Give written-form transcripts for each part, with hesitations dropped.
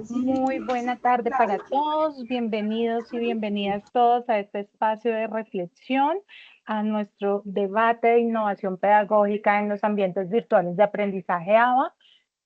Muy buena tarde para todos, bienvenidos y bienvenidas todos a este espacio de reflexión, a nuestro debate de innovación pedagógica en los ambientes virtuales de aprendizaje ABA.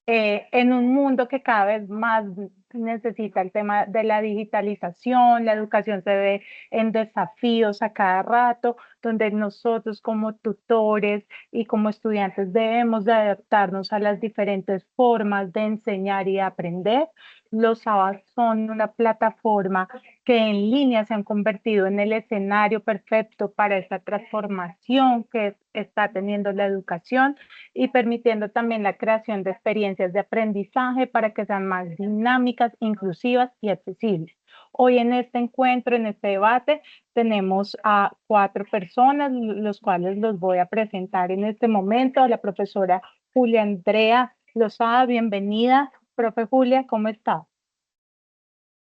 En un mundo que cada vez más necesita el tema de la digitalización, la educación se ve en desafíos a cada rato, donde nosotros como tutores y como estudiantes debemos de adaptarnos a las diferentes formas de enseñar y de aprender. Los SABA son una plataforma que en línea se han convertido en el escenario perfecto para esta transformación que está teniendo la educación y permitiendo también la creación de experiencias de aprendizaje para que sean más dinámicas, inclusivas y accesibles. Hoy en este encuentro, en este debate, tenemos a 4 personas, los cuales los voy a presentar en este momento. La profesora Julia Andrea Lozada, bienvenida. Profe Julia, ¿cómo está?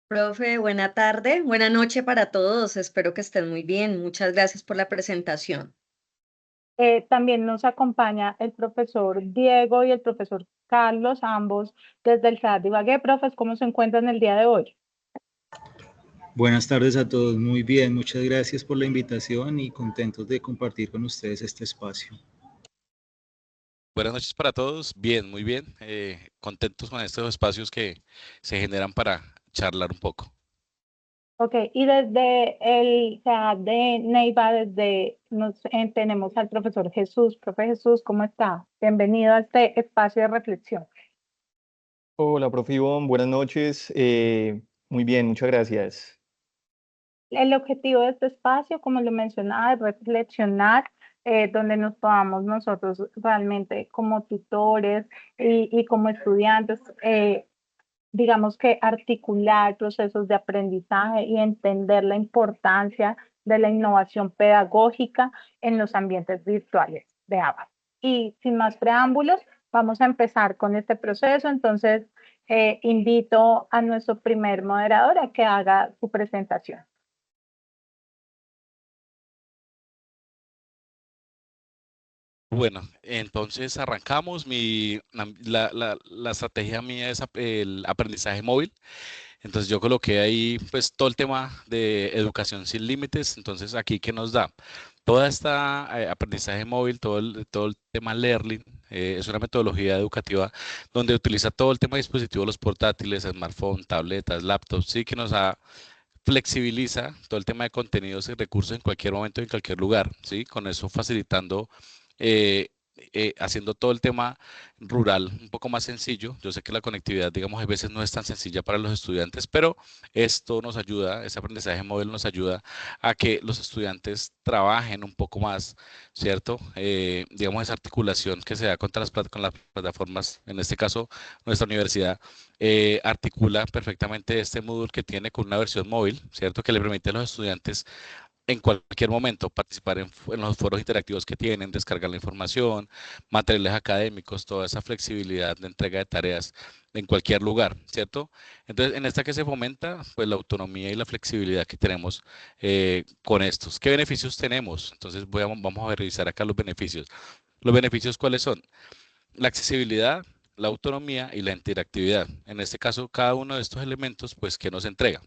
Profe, buena tarde, buena noche para todos. Espero que estén muy bien. Muchas gracias por la presentación. También nos acompaña el profesor Diego y el profesor Carlos, ambos desde el SAT de Ibagué. Profes, ¿cómo se encuentran el día de hoy? Buenas tardes a todos, muy bien, muchas gracias por la invitación y contentos de compartir con ustedes este espacio. Buenas noches para todos, bien, muy bien, contentos con estos espacios que se generan para charlar un poco. Ok, y desde el SEAD de Neiva, tenemos al profesor Jesús. Profe Jesús, ¿cómo está? Bienvenido a este espacio de reflexión. Hola, profe Ivonne, buenas noches. Muy bien, muchas gracias. El objetivo de este espacio, como lo mencionaba, es reflexionar, donde nos podamos nosotros realmente como tutores y como estudiantes, digamos que articular procesos de aprendizaje y entender la importancia de la innovación pedagógica en los ambientes virtuales de ABA. Y sin más preámbulos, vamos a empezar con este proceso. Entonces, invito a nuestro primer moderador a que haga su presentación. Bueno, entonces arrancamos. La estrategia mía es el aprendizaje móvil. Entonces yo coloqué ahí pues todo el tema de educación sin límites. Entonces aquí ¿qué nos da? Toda esta aprendizaje móvil, todo el tema Learning, es una metodología educativa donde utiliza todo el tema de dispositivos, los portátiles, smartphone, tabletas, laptops, sí, que flexibiliza todo el tema de contenidos y recursos en cualquier momento, en cualquier lugar, ¿sí? Con eso facilitando, eh, haciendo todo el tema rural un poco más sencillo. Yo sé que la conectividad, digamos, a veces no es tan sencilla para los estudiantes, pero esto nos ayuda, ese aprendizaje móvil nos ayuda a que los estudiantes trabajen un poco más, ¿cierto? Digamos, esa articulación que se da con las plataformas, en este caso, nuestra universidad articula perfectamente este Moodle que tiene con una versión móvil, ¿cierto? Que le permite a los estudiantes en cualquier momento participar en los foros interactivos que tienen, descargar la información, materiales académicos, toda esa flexibilidad de entrega de tareas en cualquier lugar, ¿cierto? Entonces, en esta que se fomenta, pues la autonomía y la flexibilidad que tenemos con estos. ¿Qué beneficios tenemos? Entonces, vamos a revisar acá los beneficios. ¿Los beneficios cuáles son? La accesibilidad, la autonomía y la interactividad. En este caso, cada uno de estos elementos, pues, ¿qué nos entrega?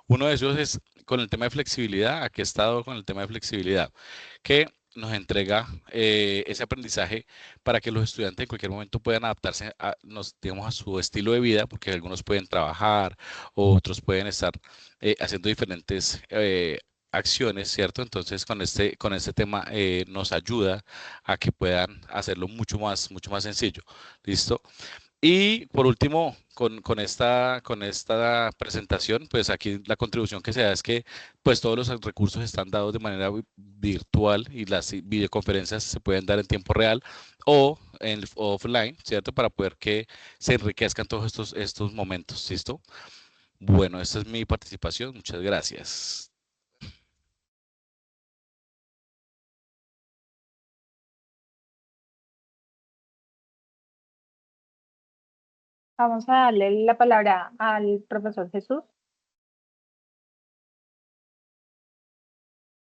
Uno de ellos es con el tema de flexibilidad. Aquí he estado con el tema de flexibilidad, que nos entrega ese aprendizaje para que los estudiantes en cualquier momento puedan adaptarse digamos, a su estilo de vida, porque algunos pueden trabajar, otros pueden estar haciendo diferentes acciones, ¿cierto? Entonces, con este tema nos ayuda a que puedan hacerlo mucho más sencillo. ¿Listo? Y por último, con esta presentación, pues aquí la contribución que se da es que pues todos los recursos están dados de manera virtual y las videoconferencias se pueden dar en tiempo real o offline, ¿cierto? Para poder que se enriquezcan todos estos momentos, ¿listo? Bueno, esta es mi participación. Muchas gracias. Vamos a darle la palabra al profesor Jesús.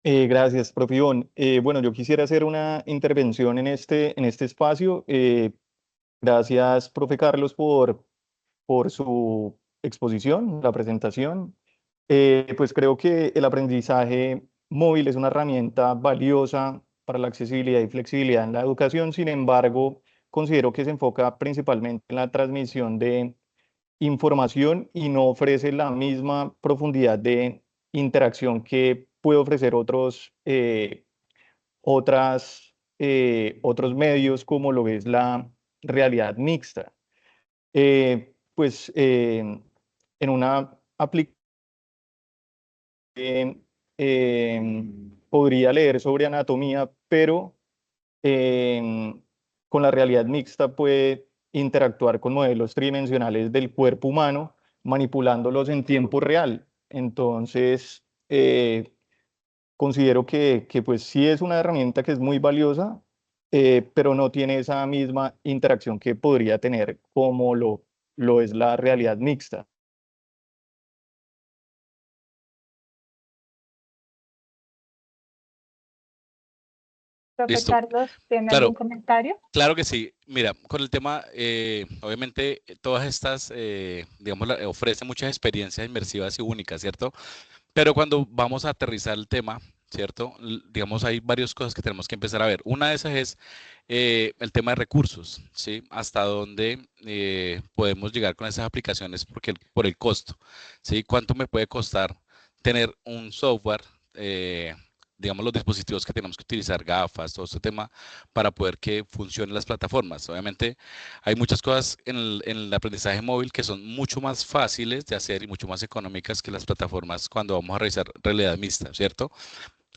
Gracias, profe Ivonne. Bueno, yo quisiera hacer una intervención en este espacio. Gracias, profe Carlos, por su exposición, la presentación. Pues creo que el aprendizaje móvil es una herramienta valiosa para la accesibilidad y flexibilidad en la educación. Sin embargo, considero que se enfoca principalmente en la transmisión de información y no ofrece la misma profundidad de interacción que puede ofrecer otros medios como lo es la realidad mixta. Pues en una aplicación podría leer sobre anatomía, pero em, con la realidad mixta puede interactuar con modelos tridimensionales del cuerpo humano, manipulándolos en tiempo real. Entonces, considero que pues sí es una herramienta que es muy valiosa, pero no tiene esa misma interacción que podría tener como lo es la realidad mixta. Profe Listo. Carlos, ¿tiene algún Claro, comentario? claro que sí. Mira, con el tema, obviamente, todas estas, digamos, ofrecen muchas experiencias inmersivas y únicas, ¿cierto? Pero cuando vamos a aterrizar el tema, ¿cierto? Digamos, hay varias cosas que tenemos que empezar a ver. Una de esas es el tema de recursos, ¿sí? Hasta dónde podemos llegar con esas aplicaciones porque, por el costo, ¿sí? ¿Cuánto me puede costar tener un software? Digamos, los dispositivos que tenemos que utilizar, gafas, todo este tema, para poder que funcionen las plataformas. Obviamente, hay muchas cosas en el aprendizaje móvil que son mucho más fáciles de hacer y mucho más económicas que las plataformas cuando vamos a realizar realidad mixta, ¿cierto?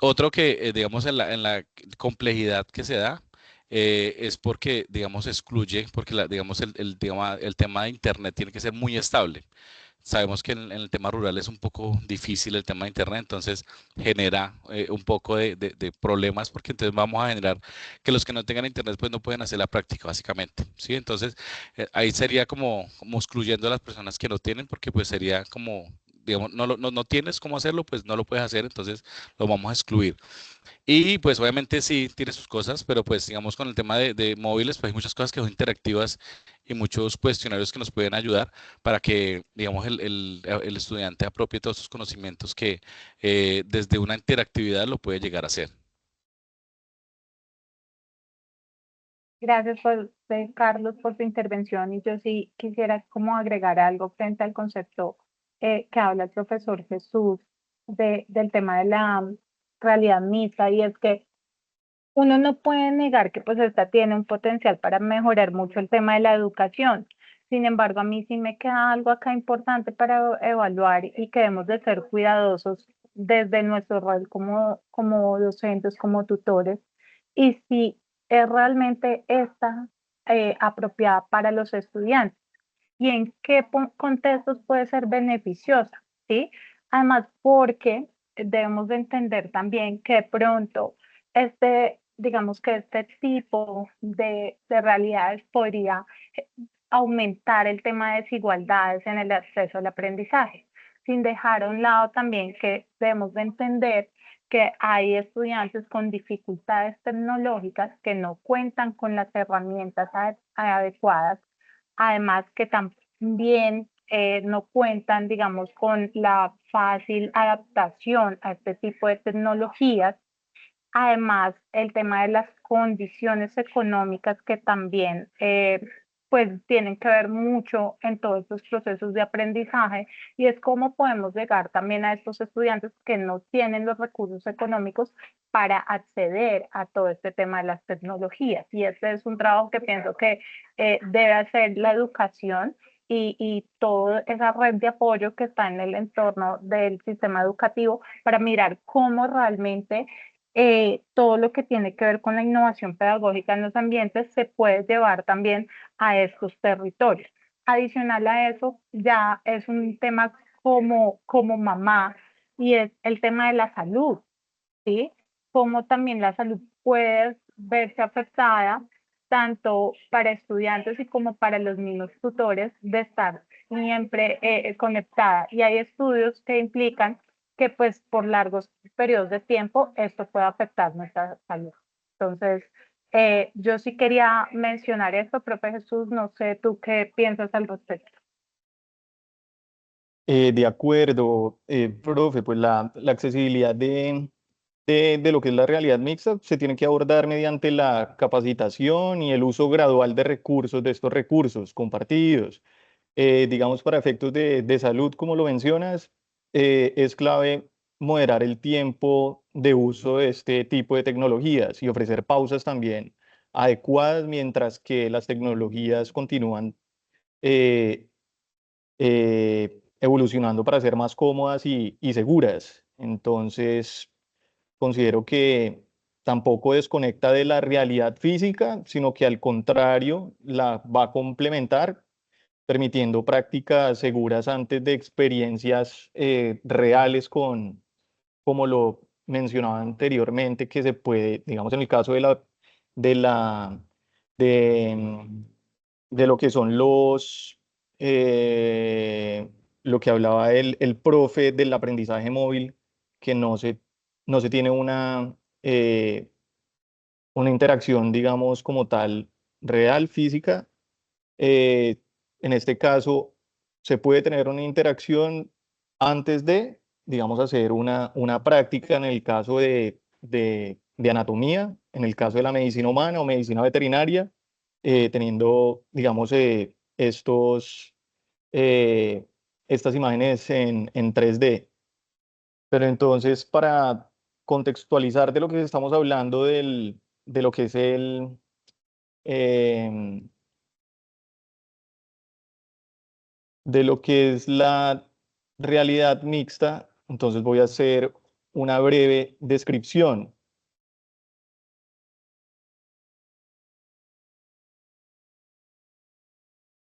Otro que, digamos, en la complejidad que se da, es porque, digamos, excluye, porque, digamos, el tema de Internet tiene que ser muy estable. Sabemos que en el tema rural es un poco difícil el tema de Internet, entonces genera un poco de problemas porque entonces vamos a generar que los que no tengan Internet pues no pueden hacer la práctica básicamente, ¿sí? Entonces ahí sería como excluyendo a las personas que no tienen porque pues sería como, digamos, no tienes cómo hacerlo, pues no lo puedes hacer, entonces lo vamos a excluir. Y pues obviamente sí tiene sus cosas, pero pues digamos con el tema de móviles, pues hay muchas cosas que son interactivas y muchos cuestionarios que nos pueden ayudar para que, digamos, el estudiante apropie todos sus conocimientos que desde una interactividad lo puede llegar a hacer. Gracias, Carlos, por tu intervención. Y yo sí quisiera como agregar algo frente al concepto que habla el profesor Jesús del tema de la realidad mixta, y es que uno no puede negar que pues esta tiene un potencial para mejorar mucho el tema de la educación. Sin embargo, a mí sí me queda algo acá importante para evaluar y que debemos de ser cuidadosos desde nuestro rol como docentes, como tutores, y si es realmente esta apropiada para los estudiantes y en qué contextos puede ser beneficiosa, ¿sí? Además, porque debemos de entender también que de pronto digamos que este tipo de realidades podría aumentar el tema de desigualdades en el acceso al aprendizaje, sin dejar a un lado también que debemos de entender que hay estudiantes con dificultades tecnológicas que no cuentan con las herramientas adecuadas, además que también no cuentan, digamos, con la fácil adaptación a este tipo de tecnologías. Además, el tema de las condiciones económicas que también pues tienen que ver mucho en todos estos procesos de aprendizaje, y es cómo podemos llegar también a estos estudiantes que no tienen los recursos económicos para acceder a todo este tema de las tecnologías. Y este es un trabajo que pienso que debe hacer la educación y toda esa red de apoyo que está en el entorno del sistema educativo para mirar cómo realmente todo lo que tiene que ver con la innovación pedagógica en los ambientes se puede llevar también a estos territorios. Adicional a eso, ya es un tema como mamá, y es el tema de la salud, ¿sí? Cómo también la salud puede verse afectada tanto para estudiantes y como para los mismos tutores de estar siempre conectada. Y hay estudios que implican que pues por largos periodos de tiempo esto puede afectar nuestra salud. Entonces, Yo sí quería mencionar esto, profe Jesús, no sé tú qué piensas al respecto. De acuerdo, profe, pues la accesibilidad de lo que es la realidad mixta se tiene que abordar mediante la capacitación y el uso gradual de recursos, de estos recursos compartidos. Digamos, para efectos de salud, como lo mencionas, es clave moderar el tiempo de uso de este tipo de tecnologías y ofrecer pausas también adecuadas mientras que las tecnologías continúan eh, evolucionando para ser más cómodas y seguras. Entonces, considero que tampoco desconecta de la realidad física, sino que al contrario la va a complementar, permitiendo prácticas seguras antes de experiencias reales como lo mencionaba anteriormente, que se puede, digamos, en el caso de la, de, de lo que son lo que hablaba el profe del aprendizaje móvil, que no se tiene una interacción, digamos, como tal, real, física. eh, en este caso, se puede tener una interacción antes de, digamos, hacer una práctica en el caso de anatomía, en el caso de la medicina humana o medicina veterinaria, teniendo, digamos, eh, estas imágenes en 3D. Pero entonces, para contextualizar de lo que estamos hablando de lo que es em, de lo que es la realidad mixta, entonces voy a hacer una breve descripción.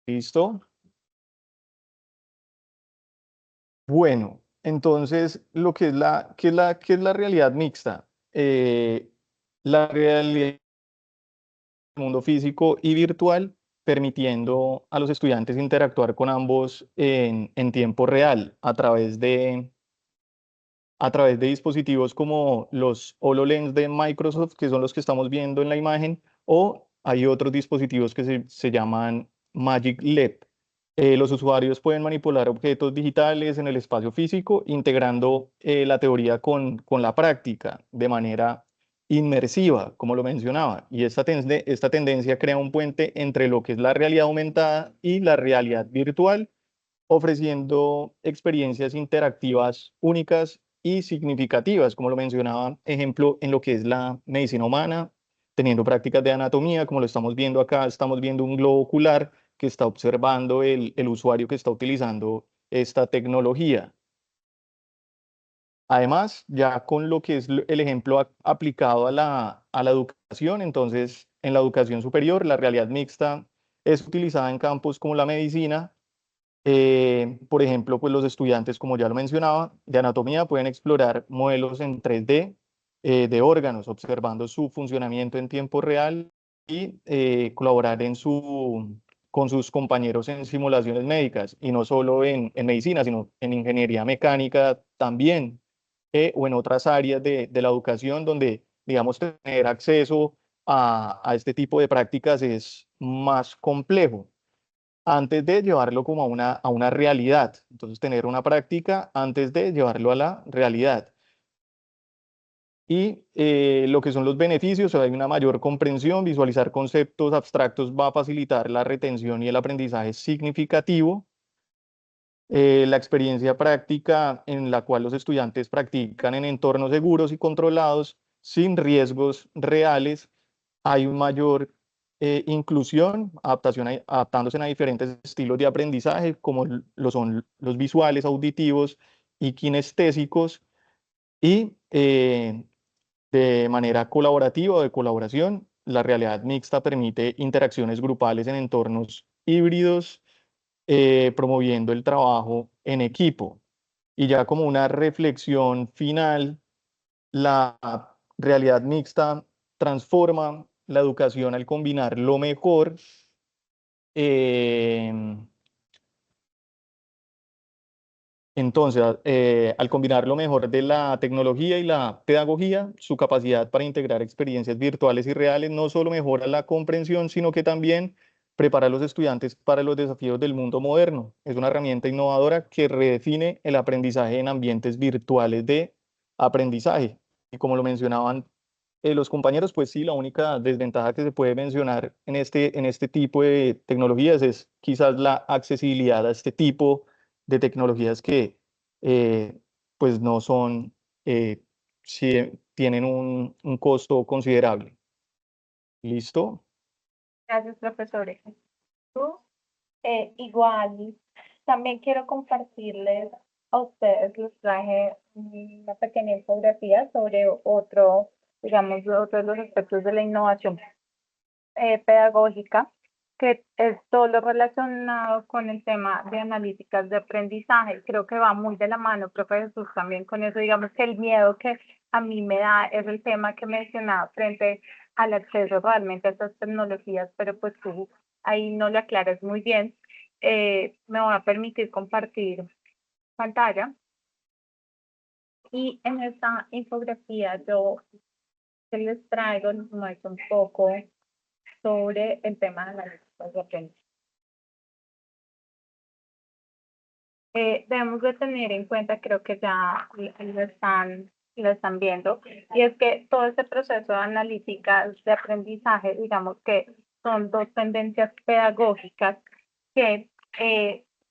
¿Listo? Bueno, entonces lo que es qué es la realidad mixta? La realidad del mundo físico y virtual, permitiendo a los estudiantes interactuar con ambos en tiempo real a través de dispositivos como los HoloLens de Microsoft, que son los que estamos viendo en la imagen, o hay otros dispositivos que se llaman Magic Leap. Los usuarios pueden manipular objetos digitales en el espacio físico, integrando la teoría con la práctica de manera inmersiva, como lo mencionaba. Y esta tendencia crea un puente entre lo que es la realidad aumentada y la realidad virtual, ofreciendo experiencias interactivas únicas y significativas, como lo mencionaba, ejemplo, en lo que es la medicina humana, teniendo prácticas de anatomía, como lo estamos viendo acá, estamos viendo un globo ocular que está observando el usuario que está utilizando esta tecnología. Además, ya con lo que es el ejemplo aplicado a la educación, entonces en la educación superior, la realidad mixta es utilizada en campos como la medicina. Por ejemplo, pues los estudiantes, como ya lo mencionaba, de anatomía pueden explorar modelos en 3D de órganos, observando su funcionamiento en tiempo real y colaborar con sus compañeros en simulaciones médicas, y no solo en medicina, sino en ingeniería mecánica también, o en otras áreas de la educación donde, digamos, tener acceso a este tipo de prácticas es más complejo antes de llevarlo como a una realidad. Entonces, tener una práctica antes de llevarlo a la realidad. Y lo que son los beneficios, hay una mayor comprensión, visualizar conceptos abstractos va a facilitar la retención y el aprendizaje significativo. La experiencia práctica en la cual los estudiantes practican en entornos seguros y controlados, sin riesgos reales, hay un mayor inclusión, adaptándose a diferentes estilos de aprendizaje, como lo son los visuales, auditivos y kinestésicos, y de manera colaborativa o de colaboración, la realidad mixta permite interacciones grupales en entornos híbridos, promoviendo el trabajo en equipo. Y ya como una reflexión final, la realidad mixta transforma la educación al combinar lo mejor Entonces, al combinar lo mejor de la tecnología y la pedagogía, su capacidad para integrar experiencias virtuales y reales no solo mejora la comprensión, sino que también prepara a los estudiantes para los desafíos del mundo moderno. Es una herramienta innovadora que redefine el aprendizaje en ambientes virtuales de aprendizaje. Y como lo mencionaban los compañeros, pues sí, la única desventaja que se puede mencionar en este tipo de tecnologías es quizás la accesibilidad a este tipo de tecnologías que pues no son, sí, tienen un costo considerable. ¿Listo? Gracias, profesor. Tú, igual, también quiero compartirles a ustedes, les traje una pequeña infografía sobre otro, digamos, otro de los aspectos de la innovación pedagógica, que es todo lo relacionado con el tema de analíticas de aprendizaje. Creo que va muy de la mano, profe Jesús, también con eso. Digamos que el miedo que a mí me da es el tema que mencionaba frente al acceso realmente a estas tecnologías, pero pues tú ahí no lo aclaras muy bien. Me voy a permitir compartir pantalla. Y en esta infografía yo que les traigo, les muestro un poco sobre el tema de analíticas de aprendizaje. Debemos de tener en cuenta, creo que ya lo están viendo, y es que todo este proceso de analítica de aprendizaje, digamos que son dos tendencias pedagógicas que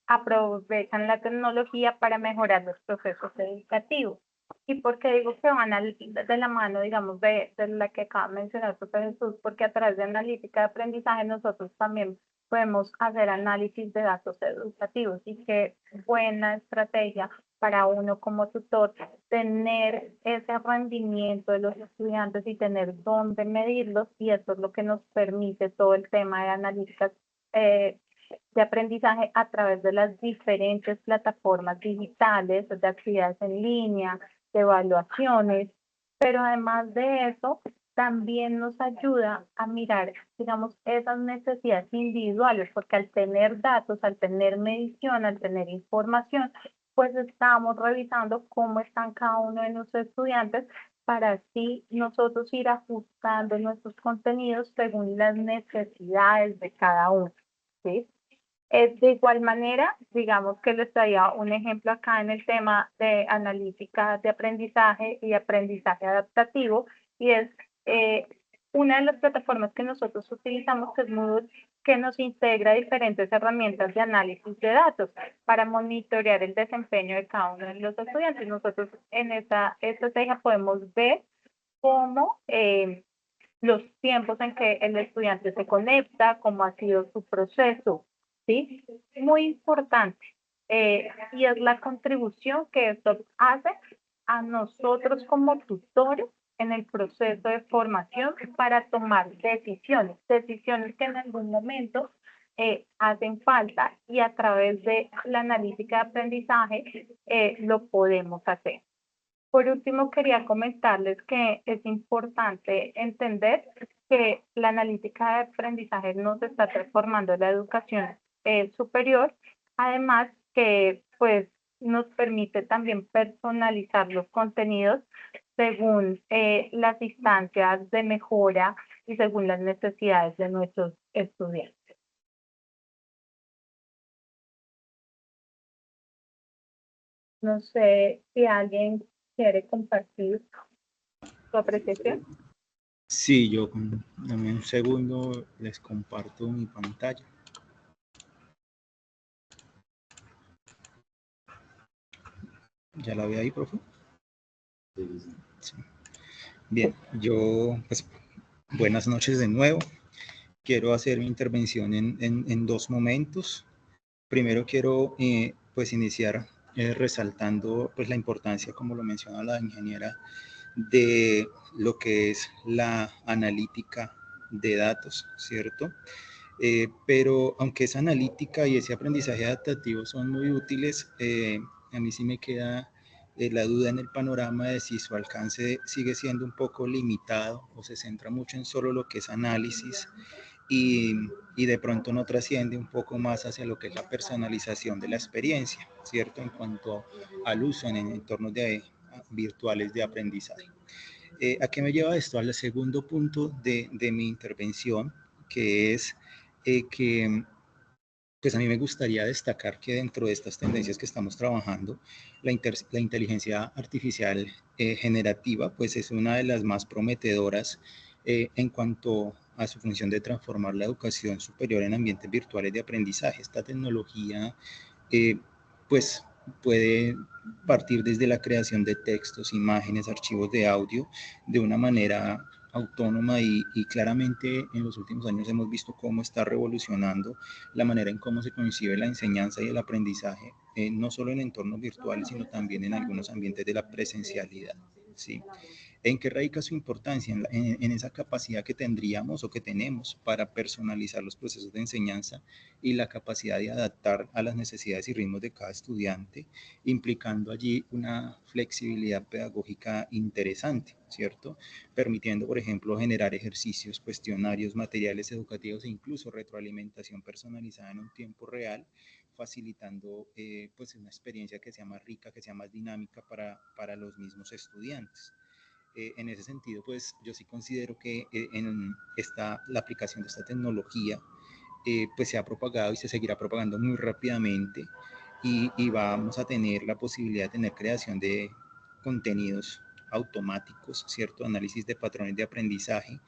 aprovechan la tecnología para mejorar los procesos educativos. ¿Y por qué digo que van de la mano, digamos, de la que acaba de mencionar el profesor Jesús? Porque a través de analítica de aprendizaje nosotros también podemos hacer análisis de datos educativos y qué buena estrategia para uno como tutor tener ese rendimiento de los estudiantes y tener dónde medirlos, y eso es lo que nos permite todo el tema de analíticas de aprendizaje a través de las diferentes plataformas digitales, de actividades en línea, de evaluaciones, pero además de eso, también nos ayuda a mirar, digamos, esas necesidades individuales, porque al tener datos, al tener medición, al tener información, pues estamos revisando cómo están cada uno de nuestros estudiantes para así nosotros ir ajustando nuestros contenidos según las necesidades de cada uno, ¿sí? De igual manera, digamos que les traía un ejemplo acá en el tema de analítica de aprendizaje y aprendizaje adaptativo, y es una de las plataformas que nosotros utilizamos, que es Moodle, que nos integra diferentes herramientas de análisis de datos para monitorear el desempeño de cada uno de los estudiantes. Nosotros en esta estrategia podemos ver cómo los tiempos en que el estudiante se conecta, cómo ha sido su proceso, ¿sí? Muy importante. Y es la contribución que esto hace a nosotros como tutores en el proceso de formación para tomar decisiones, decisiones que en algún momento hacen falta, y a través de la analítica de aprendizaje lo podemos hacer. Por último, quería comentarles que es importante entender que la analítica de aprendizaje nos está transformando la educación superior, además que pues nos permite también personalizar los contenidos según las instancias de mejora y según las necesidades de nuestros estudiantes. No sé si alguien quiere compartir su apreciación. Sí, dame un segundo, les comparto mi pantalla. ¿Ya la ve ahí, profe? Sí. Bien, pues, buenas noches de nuevo. Quiero hacer mi intervención en dos momentos. Primero quiero pues iniciar resaltando pues la importancia, como lo menciona la ingeniera, de lo que es la analítica de datos, ¿cierto? Pero aunque esa analítica y ese aprendizaje adaptativo son muy útiles, a mí sí me queda la duda en el panorama de si su alcance sigue siendo un poco limitado o se centra mucho en solo lo que es análisis y y de pronto no trasciende un poco más hacia lo que es la personalización de la experiencia, ¿cierto? En cuanto al uso en entornos virtuales de aprendizaje. ¿A qué me lleva esto? Al segundo punto de mi intervención, que es que pues a mí me gustaría destacar que dentro de estas tendencias que estamos trabajando, la inteligencia artificial generativa pues es una de las más prometedoras en cuanto a su función de transformar la educación superior en ambientes virtuales de aprendizaje. Esta tecnología pues puede partir desde la creación de textos, imágenes, archivos de audio de una manera autónoma y claramente en los últimos años hemos visto cómo está revolucionando la manera en cómo se concibe la enseñanza y el aprendizaje, no solo en entornos virtuales, sino también en algunos ambientes de la presencialidad, ¿sí? ¿En qué radica su importancia? En esa capacidad que tendríamos o que tenemos para personalizar los procesos de enseñanza y la capacidad de adaptar a las necesidades y ritmos de cada estudiante, implicando allí una flexibilidad pedagógica interesante, ¿cierto? Permitiendo, por ejemplo, generar ejercicios, cuestionarios, materiales educativos e incluso retroalimentación personalizada en un tiempo real, facilitando pues una experiencia que sea más rica, que sea más dinámica para los mismos estudiantes. En ese sentido, pues yo sí considero que la aplicación de esta tecnología pues se ha propagado y se seguirá propagando muy rápidamente y vamos a tener la posibilidad de tener creación de contenidos automáticos, ¿cierto? Análisis de patrones de aprendizaje,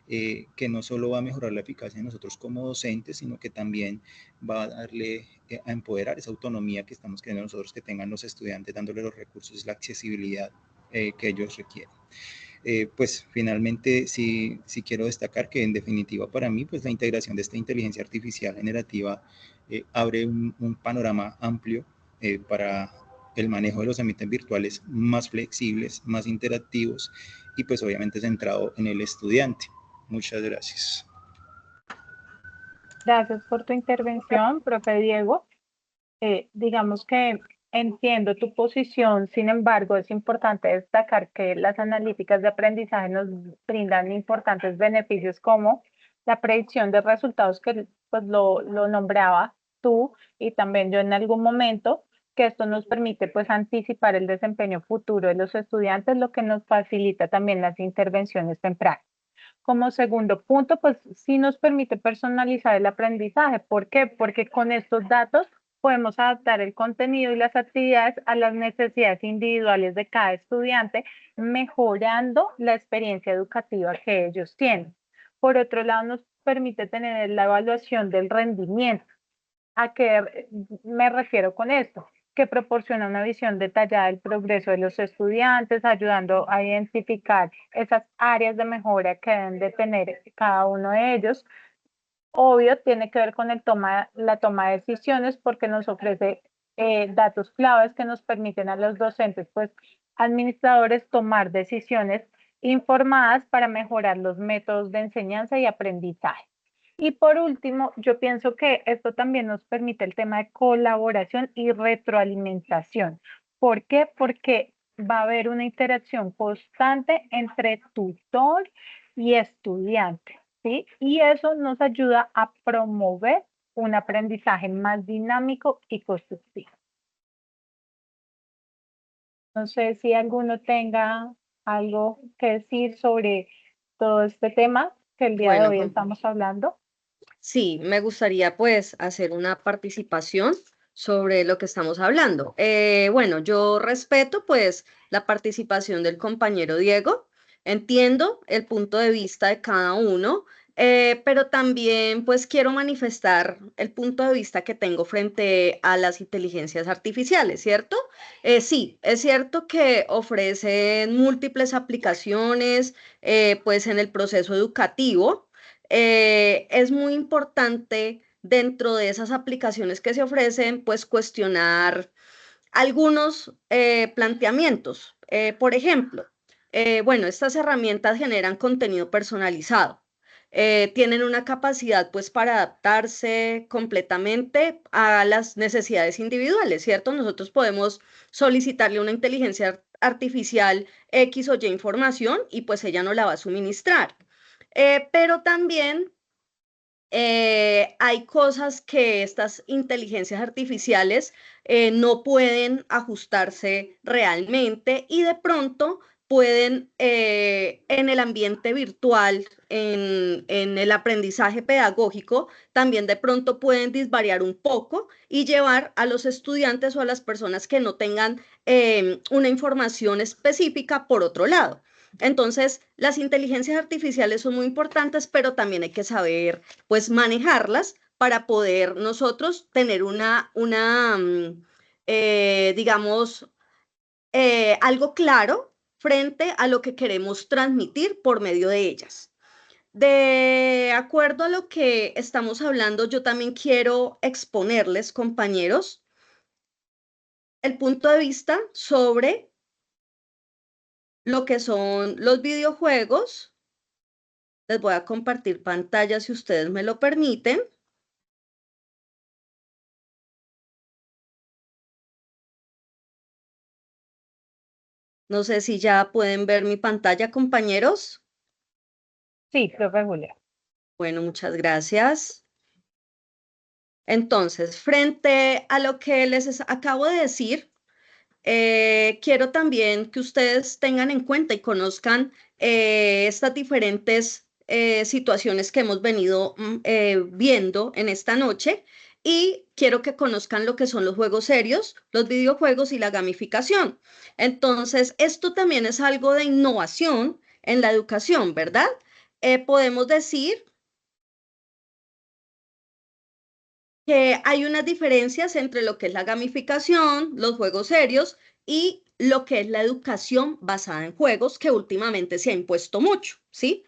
que no solo va a mejorar la eficacia de nosotros como docentes, sino que también va a darle, a empoderar esa autonomía que estamos queriendo nosotros que tengan los estudiantes, dándole los recursos y la accesibilidad que ellos requieren. Pues finalmente sí quiero destacar que en definitiva para mí pues la integración de esta inteligencia artificial generativa abre un panorama amplio para el manejo de los ambientes virtuales más flexibles, más interactivos y pues obviamente centrado en el estudiante. Muchas gracias. Gracias por tu intervención, profe Diego. Digamos que entiendo tu posición, sin embargo, es importante destacar que las analíticas de aprendizaje nos brindan importantes beneficios como la predicción de resultados que pues lo nombraba tú y también yo en algún momento, que esto nos permite pues anticipar el desempeño futuro de los estudiantes, lo que nos facilita también las intervenciones tempranas. Como segundo punto, pues sí nos permite personalizar el aprendizaje. ¿Por qué? Porque con estos datos podemos adaptar el contenido y las actividades a las necesidades individuales de cada estudiante, mejorando la experiencia educativa que ellos tienen. Por otro lado, nos permite tener la evaluación del rendimiento. ¿A qué me refiero con esto? Que proporciona una visión detallada del progreso de los estudiantes, ayudando a identificar esas áreas de mejora que deben de tener cada uno de ellos. Obvio, tiene que ver con la toma de decisiones porque nos ofrece datos claves que nos permiten a los docentes, pues administradores, tomar decisiones informadas para mejorar los métodos de enseñanza y aprendizaje. Y por último, yo pienso que esto también nos permite el tema de colaboración y retroalimentación. ¿Por qué? Porque va a haber una interacción constante entre tutor y estudiante, ¿sí? Y eso nos ayuda a promover un aprendizaje más dinámico y constructivo. No sé si alguno tenga algo que decir sobre todo este tema que el día de hoy estamos hablando. Sí, me gustaría pues hacer una participación sobre lo que estamos hablando. Bueno, yo respeto pues la participación del compañero Diego, entiendo el punto de vista de cada uno, pero también pues quiero manifestar el punto de vista que tengo frente a las inteligencias artificiales, ¿cierto? Sí, es cierto que ofrecen múltiples aplicaciones pues en el proceso educativo. Es muy importante dentro de esas aplicaciones que se ofrecen, pues cuestionar algunos planteamientos. Por ejemplo, bueno, estas herramientas generan contenido personalizado. Tienen una capacidad pues para adaptarse completamente a las necesidades individuales, ¿cierto? Nosotros podemos solicitarle a una inteligencia artificial X o Y información y pues ella nos la va a suministrar. Pero también hay cosas que estas inteligencias artificiales no pueden ajustarse realmente y de pronto pueden en el ambiente virtual, en el aprendizaje pedagógico, también de pronto pueden disvariar un poco y llevar a los estudiantes o a las personas que no tengan una información específica por otro lado. Entonces, las inteligencias artificiales son muy importantes, pero también hay que saber, pues, manejarlas para poder nosotros tener digamos, algo claro frente a lo que queremos transmitir por medio de ellas. De acuerdo a lo que estamos hablando, yo también quiero exponerles, compañeros, el punto de vista sobre lo que son los videojuegos. Les voy a compartir pantalla si ustedes me lo permiten. No sé si ya pueden ver mi pantalla, compañeros. Sí, profe Julia. Bueno, muchas gracias. Entonces, frente a lo que les acabo de decir, quiero también que ustedes tengan en cuenta y conozcan estas diferentes situaciones que hemos venido viendo en esta noche y quiero que conozcan lo que son los juegos serios, los videojuegos y la gamificación. Entonces, esto también es algo de innovación en la educación, ¿verdad? Podemos decir que hay unas diferencias entre lo que es la gamificación, los juegos serios y lo que es la educación basada en juegos, que últimamente se ha impuesto mucho, ¿sí?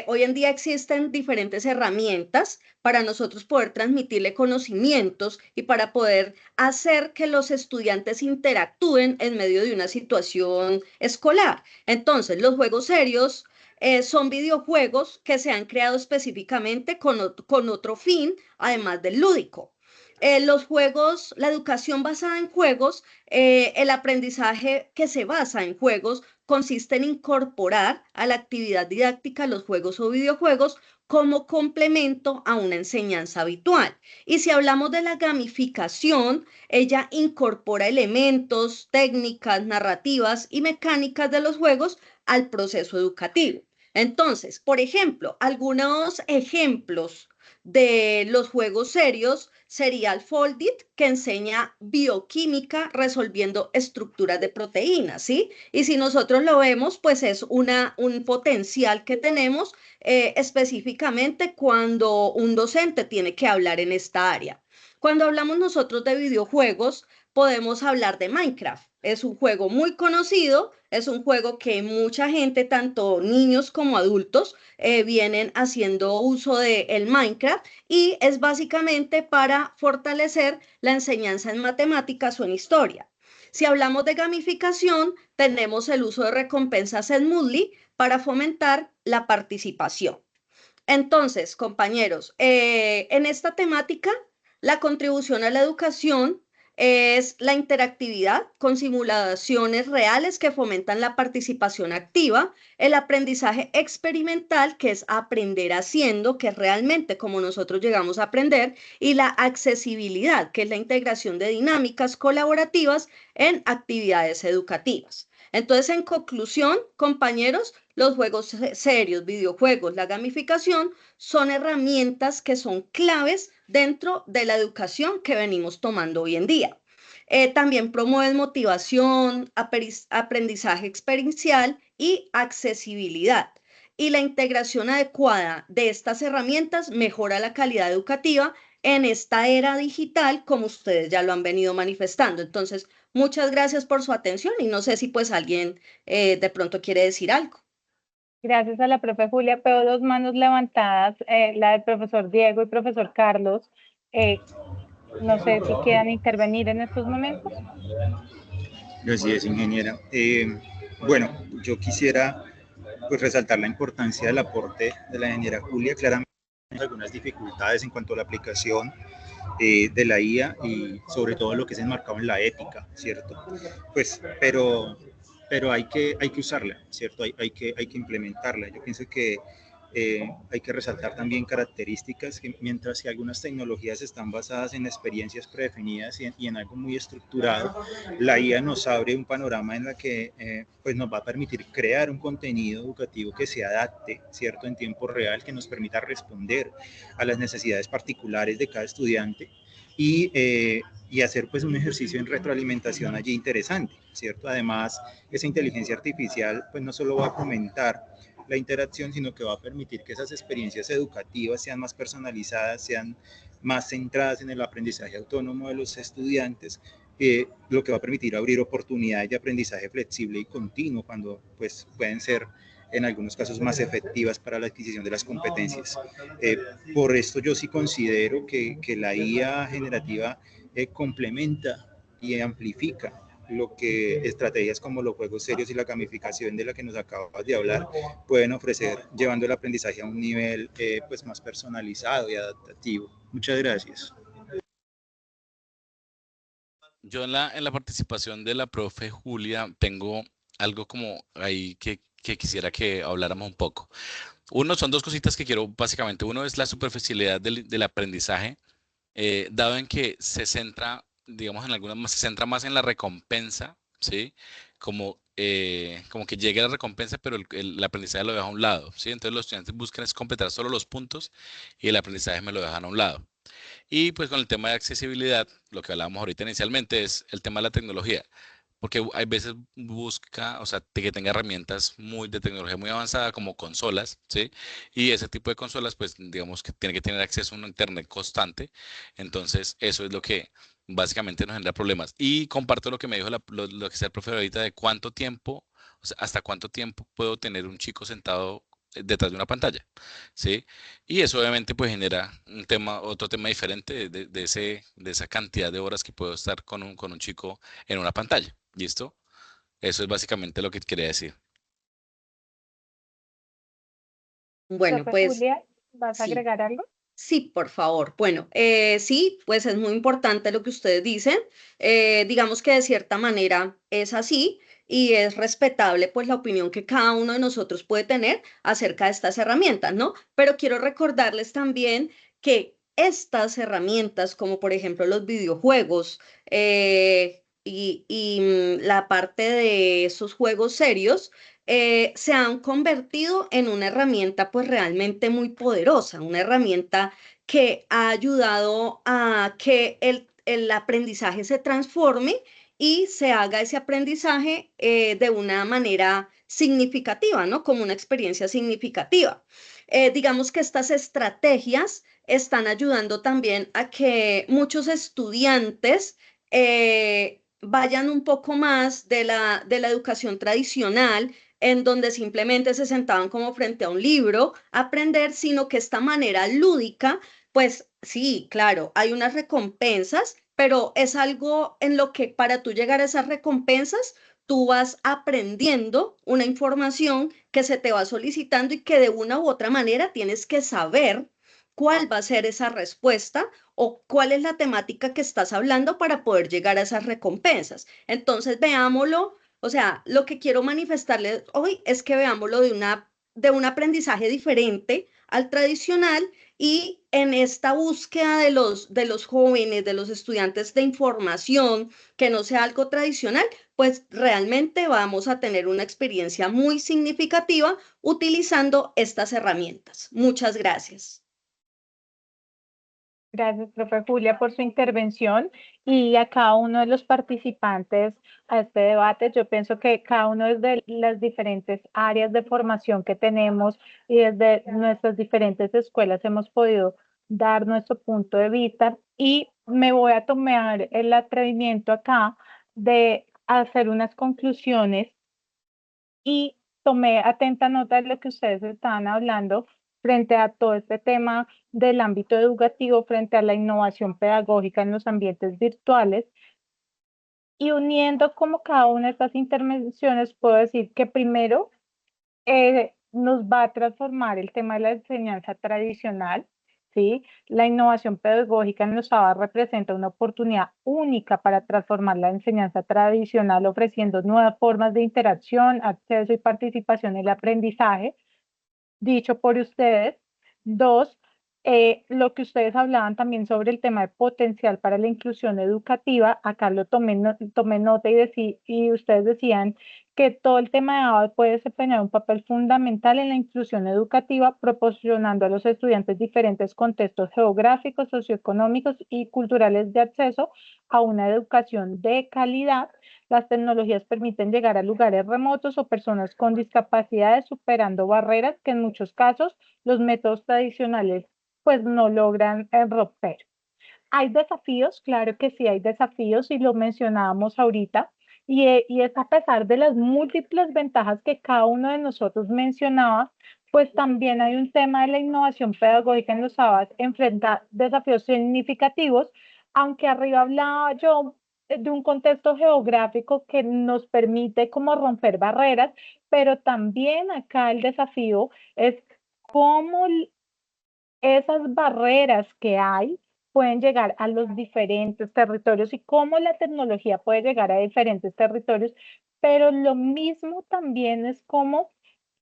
Hoy en día existen diferentes herramientas para nosotros poder transmitirle conocimientos y para poder hacer que los estudiantes interactúen en medio de una situación escolar. Entonces, los juegos serios son videojuegos que se han creado específicamente con otro fin, además del lúdico. Los juegos, la educación basada en juegos, el aprendizaje que se basa en juegos consiste en incorporar a la actividad didáctica los juegos o videojuegos como complemento a una enseñanza habitual. Y si hablamos de la gamificación, ella incorpora elementos, técnicas, narrativas y mecánicas de los juegos al proceso educativo. Entonces, por ejemplo, algunos ejemplos de los juegos serios sería el Foldit, que enseña bioquímica resolviendo estructuras de proteínas, ¿sí? Y si nosotros lo vemos, pues es un potencial que tenemos específicamente cuando un docente tiene que hablar en esta área. Cuando hablamos nosotros de videojuegos, podemos hablar de Minecraft. Es un juego muy conocido, es un juego que mucha gente, tanto niños como adultos, vienen haciendo uso de el Minecraft y es básicamente para fortalecer la enseñanza en matemáticas o en historia. Si hablamos de gamificación, tenemos el uso de recompensas en Moodle para fomentar la participación. Entonces, compañeros, en esta temática, la contribución a la educación es la interactividad con simulaciones reales que fomentan la participación activa, el aprendizaje experimental, que es aprender haciendo, que es realmente como nosotros llegamos a aprender, y la accesibilidad, que es la integración de dinámicas colaborativas en actividades educativas. Entonces, en conclusión, compañeros, los juegos serios, videojuegos, la gamificación son herramientas que son claves dentro de la educación que venimos tomando hoy en día. También promueven motivación, aprendizaje experiencial y accesibilidad. Y la integración adecuada de estas herramientas mejora la calidad educativa en esta era digital, como ustedes ya lo han venido manifestando. Entonces, muchas gracias por su atención y no sé si pues alguien de pronto quiere decir algo. Gracias a la profe Julia. Veo dos manos levantadas, la del profesor Diego y profesor Carlos. No sé si quieran intervenir en estos momentos. Así es, ingeniera. Bueno, yo quisiera pues, resaltar la importancia del aporte de la ingeniera Julia. Claramente hay algunas dificultades en cuanto a la aplicación de la IA y sobre todo lo que es enmarcado en la ética, ¿cierto? Pues, pero hay que usarla, ¿cierto? Hay que implementarla. Yo pienso que Hay que resaltar también características que mientras que algunas tecnologías están basadas en experiencias predefinidas y en algo muy estructurado, la IA nos abre un panorama en la que pues nos va a permitir crear un contenido educativo que se adapte, ¿cierto?, en tiempo real, que nos permita responder a las necesidades particulares de cada estudiante y hacer pues un ejercicio en retroalimentación allí interesante, ¿cierto? Además, esa inteligencia artificial pues no solo va a fomentar la interacción, sino que va a permitir que esas experiencias educativas sean más personalizadas, sean más centradas en el aprendizaje autónomo de los estudiantes, lo que va a permitir abrir oportunidades de aprendizaje flexible y continuo cuando pues pueden ser en algunos casos más efectivas para la adquisición de las competencias. Por esto yo sí considero que la IA generativa complementa y amplifica lo que estrategias como los juegos serios y la gamificación de la que nos acabas de hablar pueden ofrecer, llevando el aprendizaje a un nivel pues más personalizado y adaptativo. Muchas gracias. Yo en la participación de la profe Julia tengo algo como ahí que quisiera que habláramos un poco. Uno, son dos cositas que quiero, básicamente. Uno es la superficialidad del aprendizaje, dado en que se centra, digamos, en algunas más, se centra más en la recompensa, ¿sí? Como que llegue la recompensa, pero el aprendizaje lo deja a un lado, ¿sí? Entonces los estudiantes buscan es completar solo los puntos y el aprendizaje me lo dejan a un lado. Y pues con el tema de accesibilidad, lo que hablábamos ahorita inicialmente es el tema de la tecnología, porque hay veces busca, o sea, que tenga herramientas muy de tecnología muy avanzada como consolas, ¿sí? Y ese tipo de consolas, pues digamos que tiene que tener acceso a un internet constante, entonces eso es lo que básicamente nos genera problemas. Y comparto lo que me dijo lo que decía el profesor ahorita de cuánto tiempo, o sea, hasta cuánto tiempo puedo tener un chico sentado detrás de una pantalla, ¿sí? Y eso obviamente pues genera un tema, otro tema diferente de esa cantidad de horas que puedo estar con un chico en una pantalla. ¿Listo? Eso es básicamente lo que quería decir. Bueno, Profe pues Julia, ¿vas a sí. agregar algo? Sí, por favor. Bueno, sí, pues es muy importante lo que ustedes dicen. Digamos que de cierta manera es así y es respetable pues la opinión que cada uno de nosotros puede tener acerca de estas herramientas, ¿no? Pero quiero recordarles también que estas herramientas, como por ejemplo los videojuegos la parte de esos juegos serios, se han convertido en una herramienta pues realmente muy poderosa, una herramienta que ha ayudado a que el aprendizaje se transforme y se haga ese aprendizaje de una manera significativa, ¿no? Como una experiencia significativa. Digamos que estas estrategias están ayudando también a que muchos estudiantes vayan un poco más de la educación tradicional en donde simplemente se sentaban como frente a un libro a aprender, sino que esta manera lúdica, pues sí, claro, hay unas recompensas, pero es algo en lo que para tú llegar a esas recompensas, tú vas aprendiendo una información que se te va solicitando y que de una u otra manera tienes que saber cuál va a ser esa respuesta o cuál es la temática que estás hablando para poder llegar a esas recompensas. Entonces, veámoslo, o sea, lo que quiero manifestarles hoy es que veámoslo de un aprendizaje diferente al tradicional y en esta búsqueda de los jóvenes, de los estudiantes de información, que no sea algo tradicional, pues realmente vamos a tener una experiencia muy significativa utilizando estas herramientas. Muchas gracias. Gracias, profe Julia, por su intervención y a cada uno de los participantes a este debate. Yo pienso que cada uno desde las diferentes áreas de formación que tenemos y desde nuestras diferentes escuelas hemos podido dar nuestro punto de vista y me voy a tomar el atrevimiento acá de hacer unas conclusiones y tomé atenta nota de lo que ustedes estaban hablando frente a todo este tema del ámbito educativo, frente a la innovación pedagógica en los ambientes virtuales. Y uniendo como cada una de estas intervenciones, puedo decir que primero nos va a transformar el tema de la enseñanza tradicional, ¿sí? La innovación pedagógica en los ABA representa una oportunidad única para transformar la enseñanza tradicional, ofreciendo nuevas formas de interacción, acceso y participación en el aprendizaje, dicho por ustedes. Dos, lo que ustedes hablaban también sobre el tema de potencial para la inclusión educativa, acá lo tomé nota y ustedes decían que todo el tema de ABA puede desempeñar un papel fundamental en la inclusión educativa, proporcionando a los estudiantes diferentes contextos geográficos, socioeconómicos y culturales de acceso a una educación de calidad. Las tecnologías permiten llegar a lugares remotos o personas con discapacidades, superando barreras que en muchos casos los métodos tradicionales pues no logran romper. ¿Hay desafíos? Claro que sí hay desafíos y lo mencionábamos ahorita. Y es a pesar de las múltiples ventajas que cada uno de nosotros mencionaba, pues también hay un tema de la innovación pedagógica en los ABAs, enfrenta desafíos significativos, aunque arriba hablaba yo de un contexto geográfico que nos permite como romper barreras, pero también acá el desafío es cómo esas barreras que hay pueden llegar a los diferentes territorios y cómo la tecnología puede llegar a diferentes territorios, pero lo mismo también es como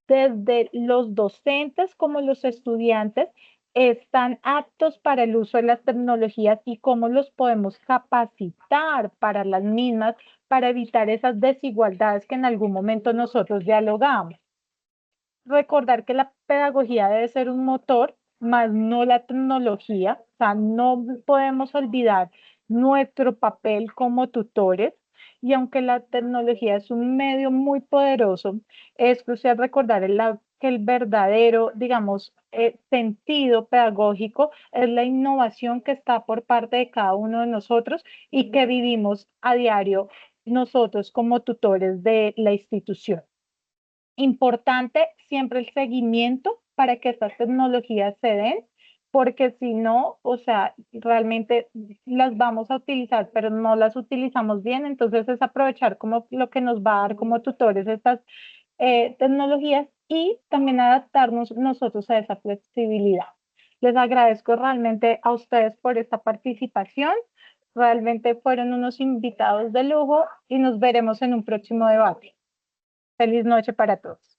desde los docentes como los estudiantes están aptos para el uso de las tecnologías y cómo los podemos capacitar para las mismas, para evitar esas desigualdades que en algún momento nosotros dialogamos. Recordar que la pedagogía debe ser un motor, más no la tecnología. O sea, no podemos olvidar nuestro papel como tutores. Y aunque la tecnología es un medio muy poderoso, es crucial recordar que el verdadero, digamos, sentido pedagógico es la innovación que está por parte de cada uno de nosotros y que vivimos a diario nosotros como tutores de la institución. Importante siempre el seguimiento para que estas tecnologías se den, porque si no, o sea, realmente las vamos a utilizar, pero no las utilizamos bien, entonces es aprovechar como lo que nos va a dar como tutores estas tecnologías y también adaptarnos nosotros a esa flexibilidad. Les agradezco realmente a ustedes por esta participación. Realmente fueron unos invitados de lujo y nos veremos en un próximo debate. Feliz noche para todos.